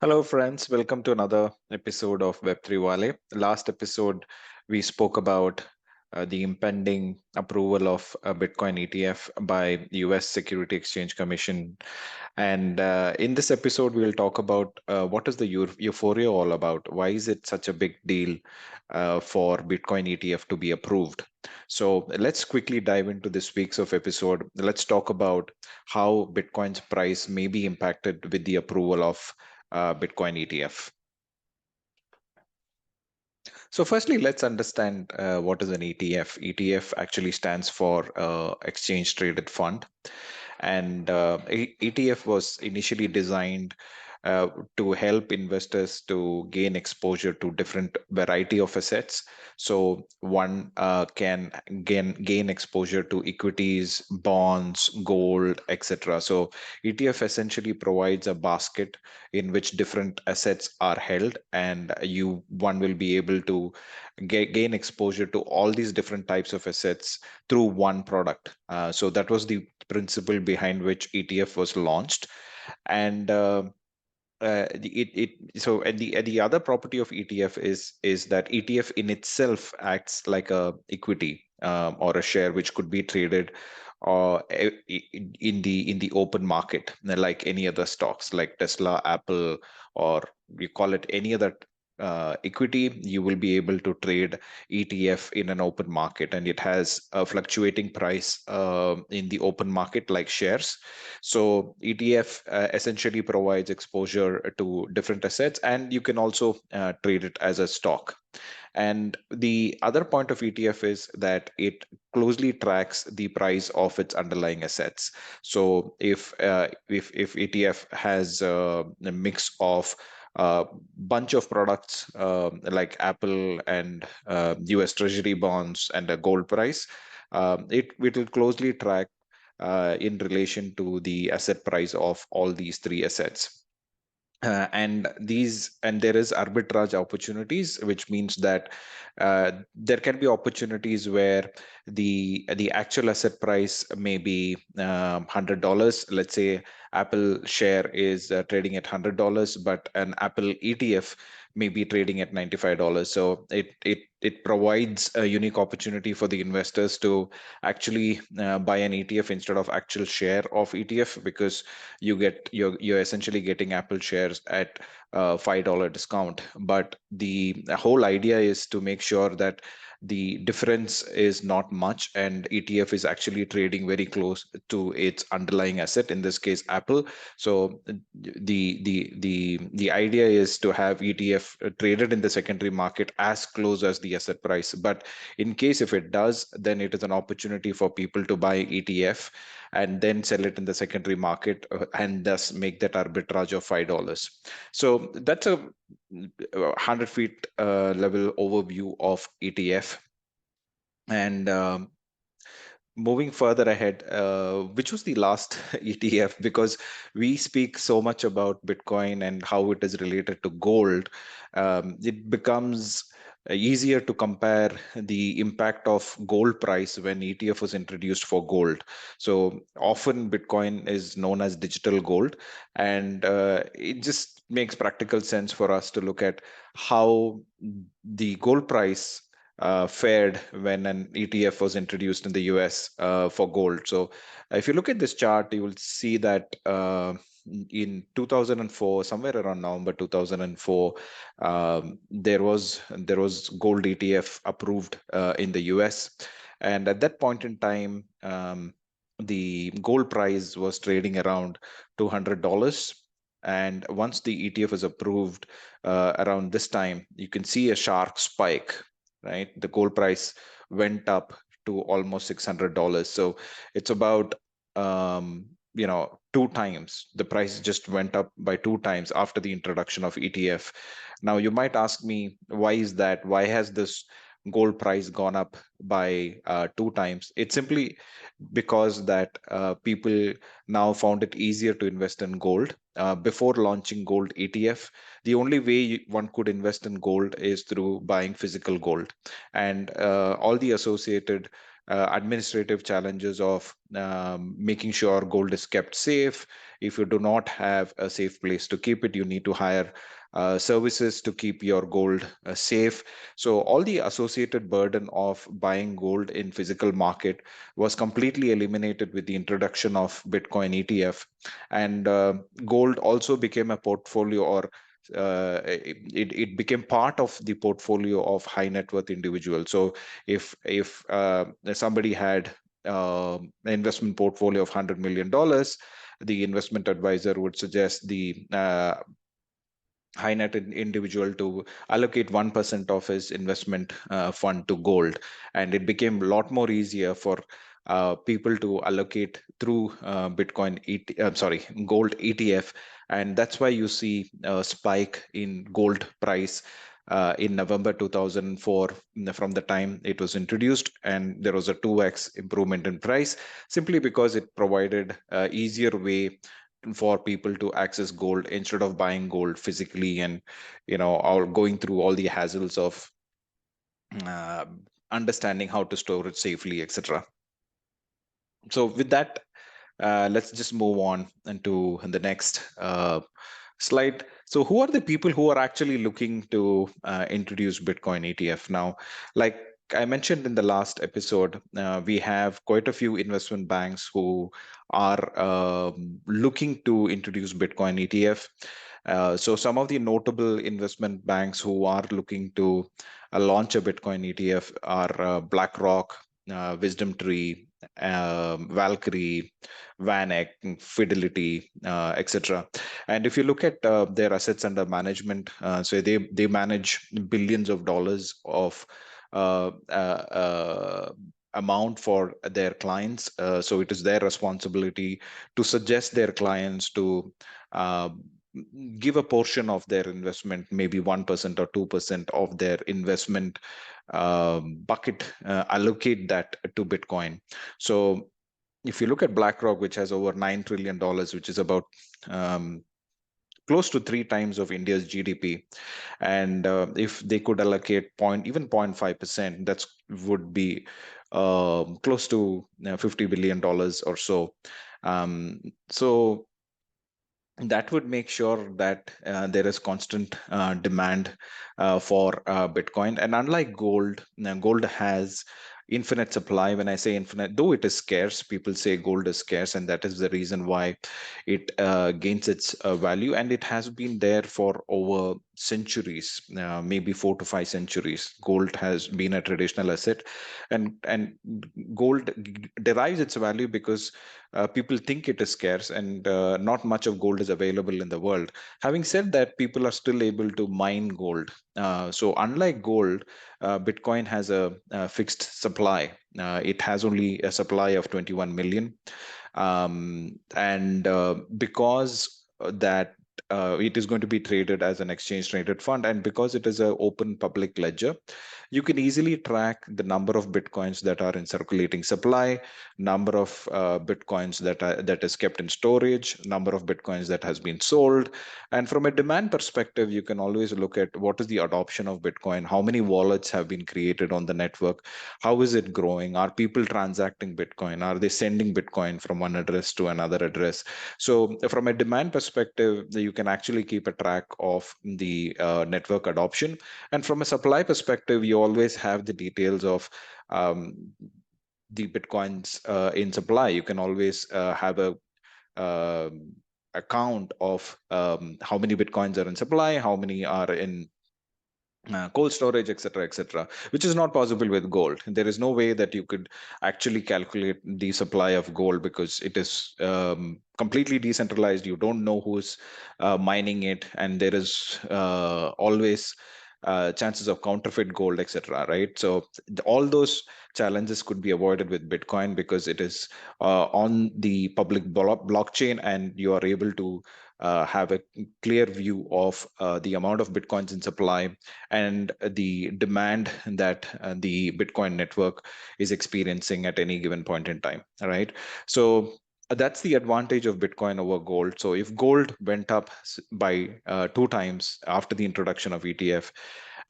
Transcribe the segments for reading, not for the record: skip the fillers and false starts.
Hello, friends. Welcome to another episode of Web3 Wale. Last episode, we spoke about the impending approval of a Bitcoin ETF by US Security Exchange Commission. And in this episode, we'll talk about what is the euphoria all about? Why is it such a big deal for Bitcoin ETF to be approved? So let's quickly dive into this week's of episode. Let's talk about how Bitcoin's price may be impacted with the approval of Bitcoin ETF. So firstly, let's understand what is an ETF. ETF actually stands for Exchange Traded Fund. And ETF was initially designed uh, to help investors to gain exposure to different variety of assets. So one can gain exposure to equities, bonds, gold, etc. So ETF essentially provides a basket in which different assets are held, and one will be able to gain exposure to all these different types of assets through one product. So that was the principle behind which ETF was launched. And the other property of ETF is that ETF in itself acts like a equity or a share which could be traded in the open market, like any other stocks like Tesla, Apple, or you call it any other equity. You will be able to trade ETF in an open market, and it has a fluctuating price in the open market like shares. So ETF essentially provides exposure to different assets, and you can also trade it as a stock. And the other point of ETF is that it closely tracks the price of its underlying assets. So if ETF has a mix of a bunch of products like Apple and US Treasury bonds and a gold price, it will closely track in relation to the asset price of all these three assets. And there is arbitrage opportunities, which means that there can be opportunities where the actual asset price may be $100. Let's say Apple share is trading at $100, but an Apple ETF may be trading at $95. So it provides a unique opportunity for the investors to actually buy an ETF instead of actual share of ETF, because you're essentially getting Apple shares at $5 discount. But the whole idea is to make sure that the difference is not much, and ETF is actually trading very close to its underlying asset, in this case Apple. So the idea is to have ETF traded in the secondary market as close as the asset price. But in case if it does, then it is an opportunity for people to buy ETF and then sell it in the secondary market, and thus make that arbitrage of $5. So that's a 100 feet level overview of ETF. And moving further ahead, which was the last ETF? Because we speak so much about Bitcoin and how it is related to gold, it becomes easier to compare the impact of gold price when ETF was introduced for gold. So often Bitcoin is known as digital gold, and it just makes practical sense for us to look at how the gold price fared when an ETF was introduced in the US for gold. So if you look at this chart, you will see that in 2004, somewhere around November 2004, there was gold ETF approved in the US, and at that point in time, the gold price was trading around $200. And once the ETF is approved around this time, you can see a sharp spike, right? The gold price went up to almost $600. So it's about two times. The price just went up by two times after the introduction of ETF. Now you might ask me, why is that? Why has this gold price gone up by two times? It's simply because that people now found it easier to invest in gold. Before launching gold ETF, the only way one could invest in gold is through buying physical gold, and all the associated administrative challenges of making sure gold is kept safe. If you do not have a safe place to keep it, you need to hire services to keep your gold safe. So all the associated burden of buying gold in physical market was completely eliminated with the introduction of Bitcoin ETF. And gold also became a portfolio, or it became part of the portfolio of high net worth individuals. So if somebody had an investment portfolio of $100 million, the investment advisor would suggest the high net individual to allocate 1% of his investment fund to gold. And it became a lot more easier for people to allocate through gold ETF. And that's why you see a spike in gold price in November 2004, from the time it was introduced, and there was a 2x improvement in price, simply because it provided a easier way for people to access gold instead of buying gold physically, and or going through all the hassles of uh, understanding how to store it safely, etc. So with that, let's just move on into the next slide. So who are the people who are actually looking to introduce Bitcoin ETF now? Like I mentioned in the last episode, we have quite a few investment banks who are looking to introduce Bitcoin ETF. So some of the notable investment banks who are looking to launch a Bitcoin ETF are BlackRock, Wisdom Tree, Valkyrie, Vanek, Fidelity, etc. And if you look at their assets under management, so they manage billions of dollars of amount for their clients. So it is their responsibility to suggest their clients to uh, give a portion of their investment, maybe 1% or 2% of their investment bucket, allocate that to Bitcoin. So if you look at BlackRock, which has over $9 trillion, which is about close to 3 times of India's GDP, and if they could allocate even 0.5%, that would be close to $50 billion or so. So that would make sure that there is constant demand for Bitcoin. And unlike gold, gold has infinite supply. When I say infinite, though it is scarce, people say gold is scarce, and that is the reason why it gains its value. And it has been there for over centuries, maybe 4 to 5 centuries. Gold has been a traditional asset, and gold derives its value because people think it is scarce, and not much of gold is available in the world. Having said that, people are still able to mine gold. So unlike gold, Bitcoin has a fixed supply. It has only a supply of 21 million. And because that it is going to be traded as an exchange traded fund, and because it is an open public ledger, you can easily track the number of Bitcoins that are in circulating supply, number of Bitcoins that is kept in storage, number of Bitcoins that has been sold. And from a demand perspective, you can always look at what is the adoption of Bitcoin, how many wallets have been created on the network, how is it growing, are people transacting Bitcoin, are they sending Bitcoin from one address to another address. So from a demand perspective, you can actually keep a track of the network adoption. And from a supply perspective, you always have the details of the Bitcoins in supply. You can always have a account of how many Bitcoins are in supply, how many are in cold storage, etc., etc., which is not possible with gold. There is no way that you could actually calculate the supply of gold because it is completely decentralized. You don't know who's mining it, and there is always chances of counterfeit gold, etc. Right? So all those challenges could be avoided with Bitcoin because it is on the public blockchain, and you are able to have a clear view of the amount of Bitcoins in supply and the demand that the Bitcoin network is experiencing at any given point in time. All right. So that's the advantage of Bitcoin over gold. So if gold went up by 2 times after the introduction of ETF,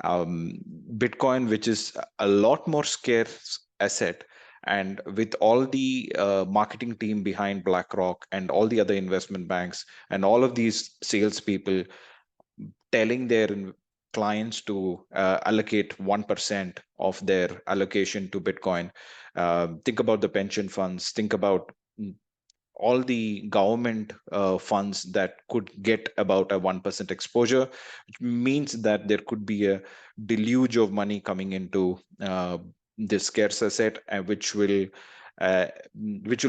Bitcoin, which is a lot more scarce asset, And with all the marketing team behind BlackRock and all the other investment banks and all of these salespeople telling their clients to allocate 1% of their allocation to Bitcoin. Think about the pension funds, think about all the government funds that could get about a 1% exposure, which means that there could be a deluge of money coming into this scarce asset, uh, which will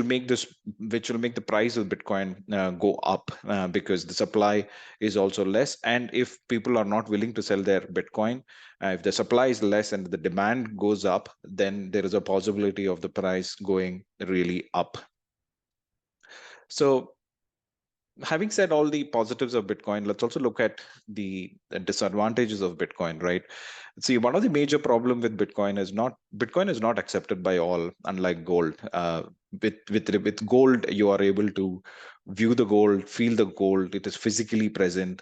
make this which will make the price of Bitcoin go up because the supply is also less. And if people are not willing to sell their Bitcoin, if the supply is less and the demand goes up, then there is a possibility of the price going really up. So having said all the positives of Bitcoin, let's also look at the disadvantages of Bitcoin, right? See, one of the major problem with Bitcoin is not accepted by all, unlike gold. With gold, you are able to view the gold, feel the gold. It is physically present,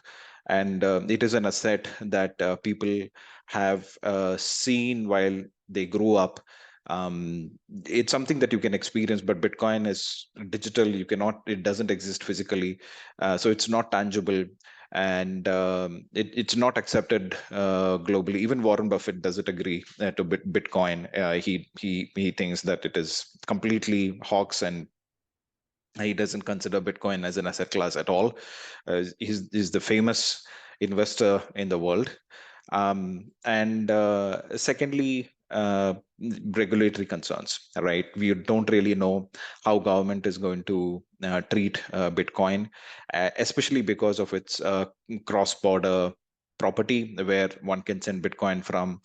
and it is an asset that people have seen while they grew up. It's something that you can experience, but Bitcoin is digital. You cannot, it doesn't exist physically, so it's not tangible, and it's not accepted globally. Even Warren Buffett doesn't agree to Bitcoin. He thinks that it is completely hawks, and he doesn't consider Bitcoin as an asset class at all. He's the famous investor in the world. And secondly, regulatory concerns, right? We don't really know how government is going to treat Bitcoin, especially because of its cross-border property, where one can send Bitcoin from,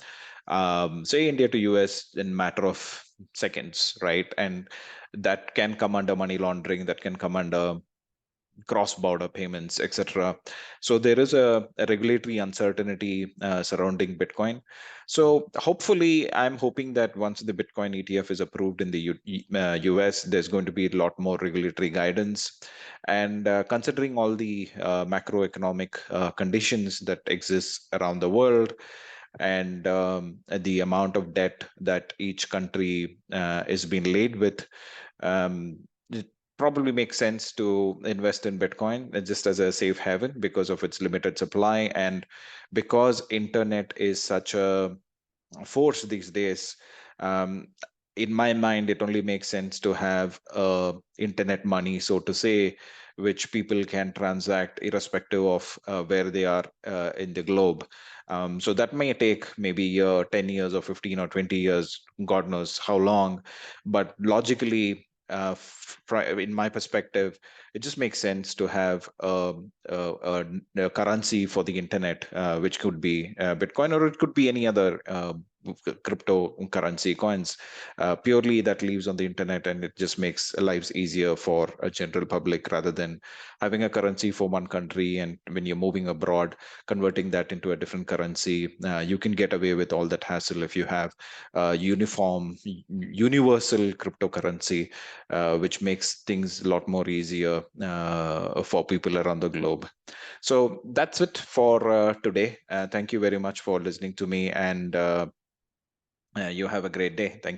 say, India to US in matter of seconds, right? And that can come under money laundering, that can come under cross-border payments, etc. So there is a regulatory uncertainty surrounding Bitcoin. So hopefully, I'm hoping that once the Bitcoin ETF is approved in the US, there's going to be a lot more regulatory guidance. And considering all the macroeconomic conditions that exist around the world, and the amount of debt that each country is being laid with, it probably makes sense to invest in Bitcoin just as a safe haven because of its limited supply, and because internet is such a force these days. um, in my mind, it only makes sense to have internet money, so to say, which people can transact irrespective of where they are in the globe. So that may take maybe a year, 10 years, or 15 or 20 years, God knows how long. But logically, in my perspective, it just makes sense to have a currency for the internet, which could be Bitcoin, or it could be any other cryptocurrency coins. Purely that lives on the internet, and it just makes lives easier for a general public rather than having a currency for one country, and when you're moving abroad, converting that into a different currency. You can get away with all that hassle if you have uniform, universal cryptocurrency, which makes things a lot more easier for people around the globe. So that's it for today. Thank you very much for listening to me, and you have a great day. Thank you.